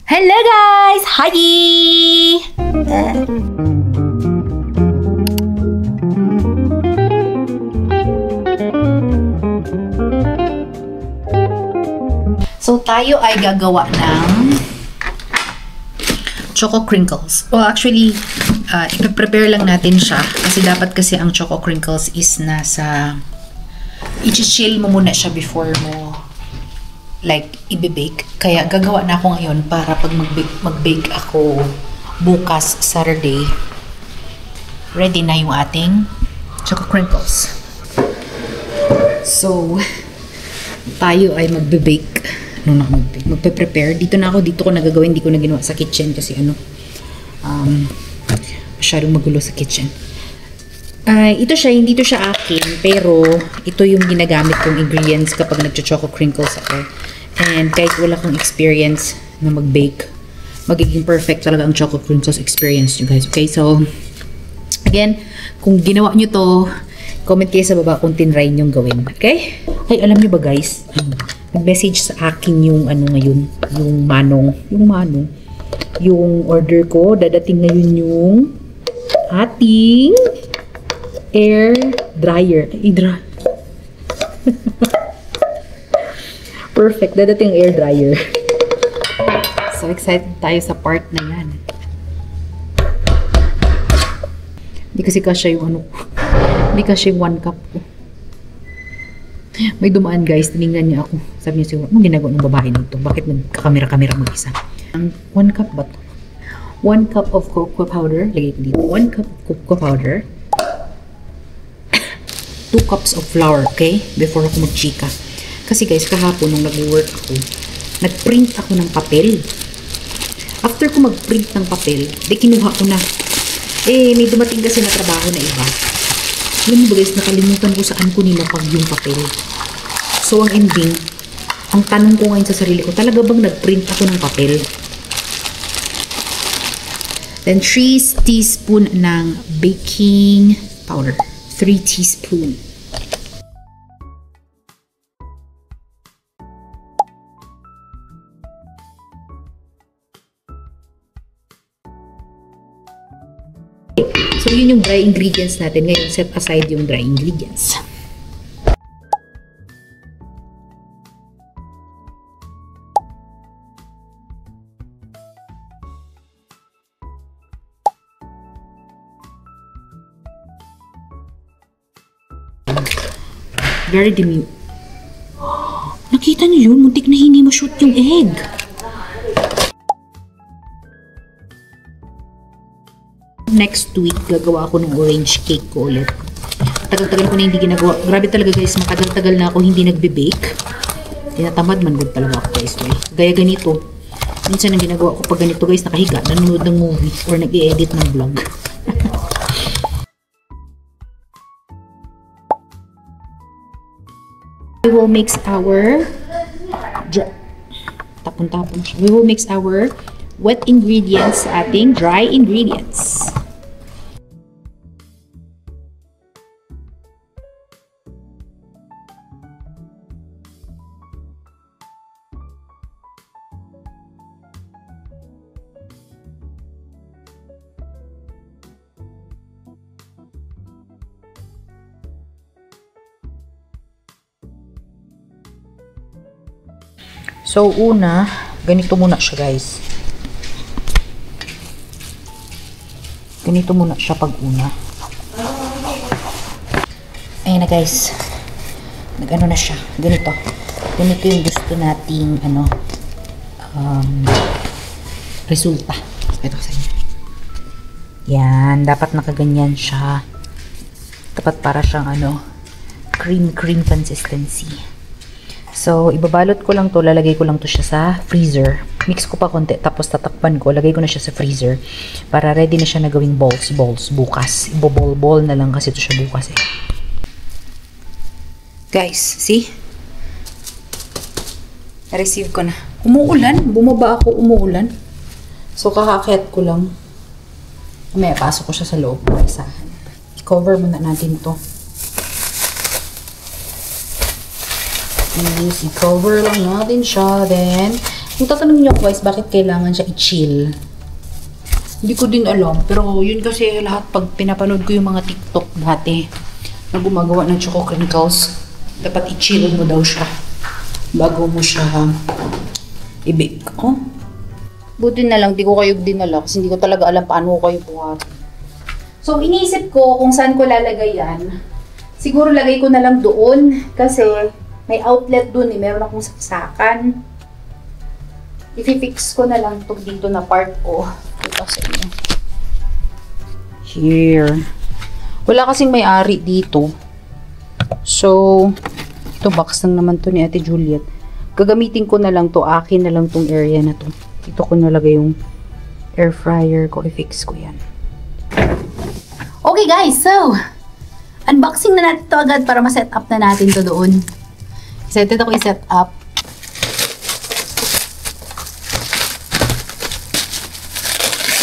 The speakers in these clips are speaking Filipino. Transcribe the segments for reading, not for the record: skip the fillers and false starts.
Hello guys! Hi! So tayo ay gagawa ng choco crinkles. Well, actually, ipe-prepare lang natin siya kasi dapat kasi ang choco crinkles is nasa i-chill mo muna siya before mo like i-bake. Kaya gagawa na ako ngayon para pag mag-bake ako bukas Saturday, ready na yung ating choco crinkles. So tayo ay magbe-bake. Ano na mag-bake? Magpe-prepare. Dito ko nagagawin. Hindi ko na ginawa sa kitchen kasi masyadong magulo sa kitchen. Hindi to siya akin, pero ito yung ginagamit kong ingredients kapag nagcho-choco crinkles ako. And kahit wala kong experience na mag-bake, magiging perfect talaga ang choco crinkles experience nyo guys. Okay, so again, kung ginawa nyo to, comment kayo sa baba kung tinry nyong gawin. Okay? Ay, alam nyo ba guys, nag-message sa akin yung ngayon, yung manong, yung order ko, dadating ngayon yung ating air dryer. Perfect, dadating air dryer. So excited tayo sa part na yan. Hindi kasi kasya yung hindi kasya yung 1 cup ko. May dumaan guys, tinignan niya ako. Sabi niya siguro, anong ginagawa ng babae nito? Bakit nagkakamera-kamera mag-isa? 1 cup ba ito? 1 cup of cocoa powder. Lagay ko dito. 1 cup of cocoa powder. 2 cups of flour, okay? Before ako mag-chika. Kasi guys, kahapon nung nag-work ako, nag-print ako ng papel. After ko mag-print ng papel, kinuha ko na. May dumating kasi na trabaho na iba. Alam mo ba guys, nakalimutan ko saan ko nilapag yung papel. So, ang ending, ang tanong ko ngayon sa sarili ko, talaga bang nag-print ako ng papel? Then, 3 teaspoon ng baking powder. 3 teaspoon. So, yun yung dry ingredients natin. Ngayon, set aside yung dry ingredients. Very demute. Nakita niyo yun? Muntik na hindi ma-shoot yung egg. Next week, gagawa ako ng orange cake ko ulit. Tagal-tagal ko na hindi ginagawa. Grabe talaga guys, matagal-tagal na ako hindi nagbe-bake. Tinatamad man good talaga ako guys. Gaya ganito. Minsan ang ginagawa ko pag ganito guys, nakahiga, nanonood ng movie or nag-i-edit ng vlog. We will mix our tapon-tapon siya. We will mix our wet ingredients sa ating dry ingredients. So, una, ganito muna siya guys. Ganito muna siya pag una. Ayan na guys. Nag-ano na siya. Ganito. Ganito yung gusto nating resulta. Ito sa inyo. Yan. Dapat nakaganyan siya. Dapat para siyang cream consistency. So, ibabalot ko lang to, lalagay ko lang to siya sa freezer. Mix ko pa konti, tapos tatakpan ko, lagay ko na siya sa freezer para ready na siya na gawing balls bukas. Ibobol-ball na lang kasi to siya bukas eh. Guys, see? Na-receive ko na. Umuulan, bumaba ako, umuulan. So, kakakyat ko lang. May pasok ko siya sa loob. I-cover muna natin to. I-cover lang natin siya. Then, Kung tatanungin niyo guys, bakit kailangan siya i-chill? Hindi ko din alam. Pero yun kasi lahat pag pinapanood ko yung mga TikTok dati na gumagawa ng choco crinkles, dapat i-chill mo daw siya bago mo siya i-bake. Oh? Buti na lang, di ko kayo dinala kasi hindi ko talaga alam paano ko kayo buhatin. So, iniisip ko kung saan ko lalagay yan. Siguro lagay ko na lang doon kasi may outlet doon eh. Meron akong saksakan. I-fix ko na lang itong dito na part ko. Ito sa inyo. Here. Wala kasing may-ari dito. So, ito box lang naman to ni Ate Juliet. Gagamitin ko na lang to. Akin na lang tong area na to. Dito ko nalagay yung air fryer ko. I-fix ko yan. Okay guys, so unboxing na natin to agad para ma-set up na natin to doon. Excited ako i-set up.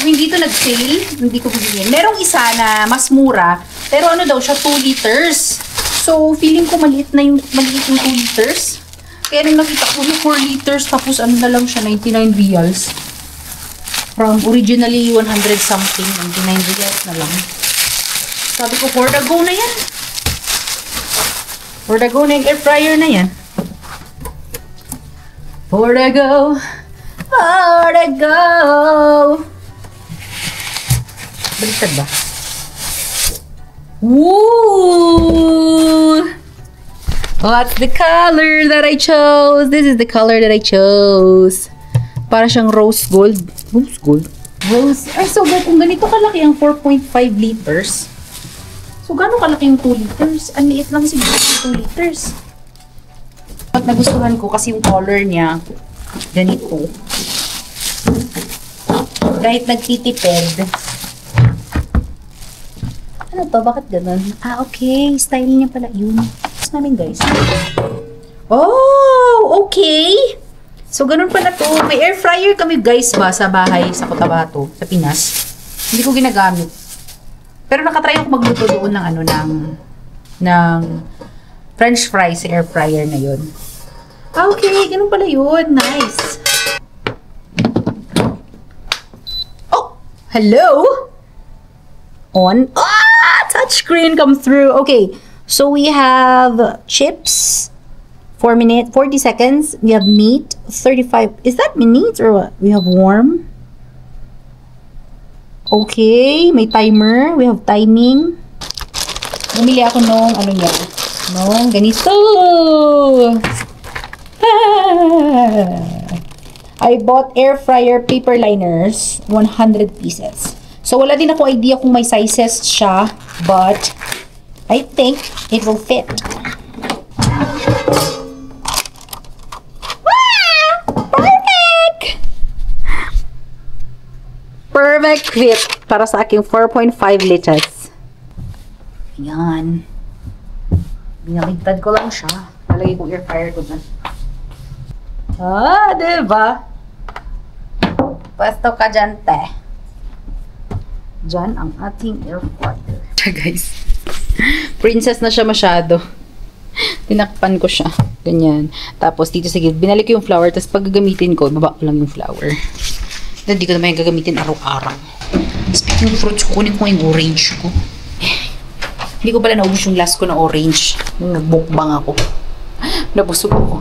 Hindi to nag-sale, hindi ko bibigyan. Merong isa na mas mura, pero ano daw siya, 2 liters. So, feeling ko maliit yung 2 liters. Kaya nung nakita ko yung 4 liters, tapos ano na lang siya, 99 reals. From originally 100 something, 99 reals na lang. Sabi ko, for the go na yan. For the go na yung air fryer na yan. For the go. For the go. Baliktad ba? Woo! What's the color that I chose? This is the color that I chose. Para siyang rose gold. Rose gold? Rose. Ay, so kung ganito kalaki ang 4.5 liters. So, gano'ng kalaki yung 2 liters? Ang liit lang siguro yung 2 liters. At nagustuhan ko kasi yung color niya, ganito. Kahit nagtitipid. Ano to? Bakit ganun? Ah, okay. Style niya pala. Yun. Tapos namin, guys. Oh! Okay! So, ganun pala to. May air fryer kami, guys, ba? Sa bahay, sa Cotabato, sa Pinas. Hindi ko ginagamit. Pero nakatry ako magluto doon ng ano, ng French fries sa air fryer na yun. Ah, okay. Ganun pala yun. Nice. Oh! Hello? On. Ah! Touchscreen come through. Okay. So, we have chips. 4 minutes, 40 seconds. We have meat. 35. Is that minutes or what? We have warm. Okay. May timer. We have timing. Bumili ako nung ano niya. Nung ganito. I bought air fryer paper liners. 100 pieces. So, wala din ako idea kung may sizes siya. But, I think it will fit. Perfect! Perfect fit para sa aking 4.5 liters. Ayan. Binaligtad ko lang siya. Nalagay ko air fryer ko dyan. Ah, diba? Pwesto ka dyan, te. Dyan ang ating air fryer. Guys, princess na siya masyado. Tinakpan ko siya. Ganyan. Tapos dito sige, binalik ko yung flour. Tapos pag gagamitin ko, ibaba ko lang yung flour. Hindi ko naman yung gagamitin araw-araw. Speaking of fruits, kunin ko yung orange ko. Hindi ko pala naubos yung last ko na orange. Nung nagbukbang ako. Nabusog ako.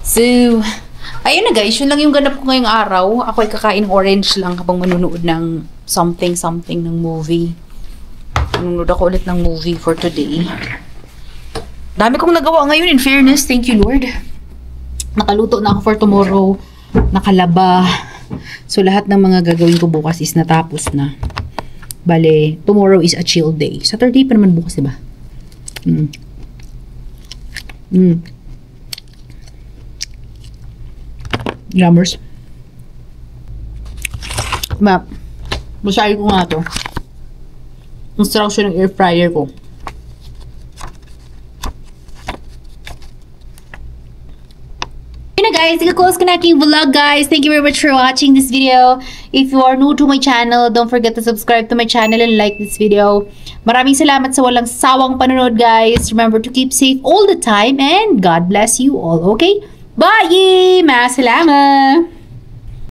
So, ayun na guys, yun lang yung ganap ko ngayong araw. Ako ay kakain orange lang habang manunood ng something ng movie. Manunood ako ulit ng movie for today. Dami kong nagawa ngayon, in fairness. Thank you, Lord. Nakaluto na ako for tomorrow. Nakalaba. So, lahat ng mga gagawin ko bukas is natapos na. Bale, tomorrow is a chill day. Saturday pa naman bukas, diba? Jammers. Map. Basahin ko nga to. Instruction ng air fryer ko. Guys, ika-close ko na aking vlog, guys. Thank you very much for watching this video. If you are new to my channel, don't forget to subscribe to my channel and like this video. Maraming salamat sa walang sawang panonood, guys. Remember to keep safe all the time and God bless you all, okay? Bye! Masalama!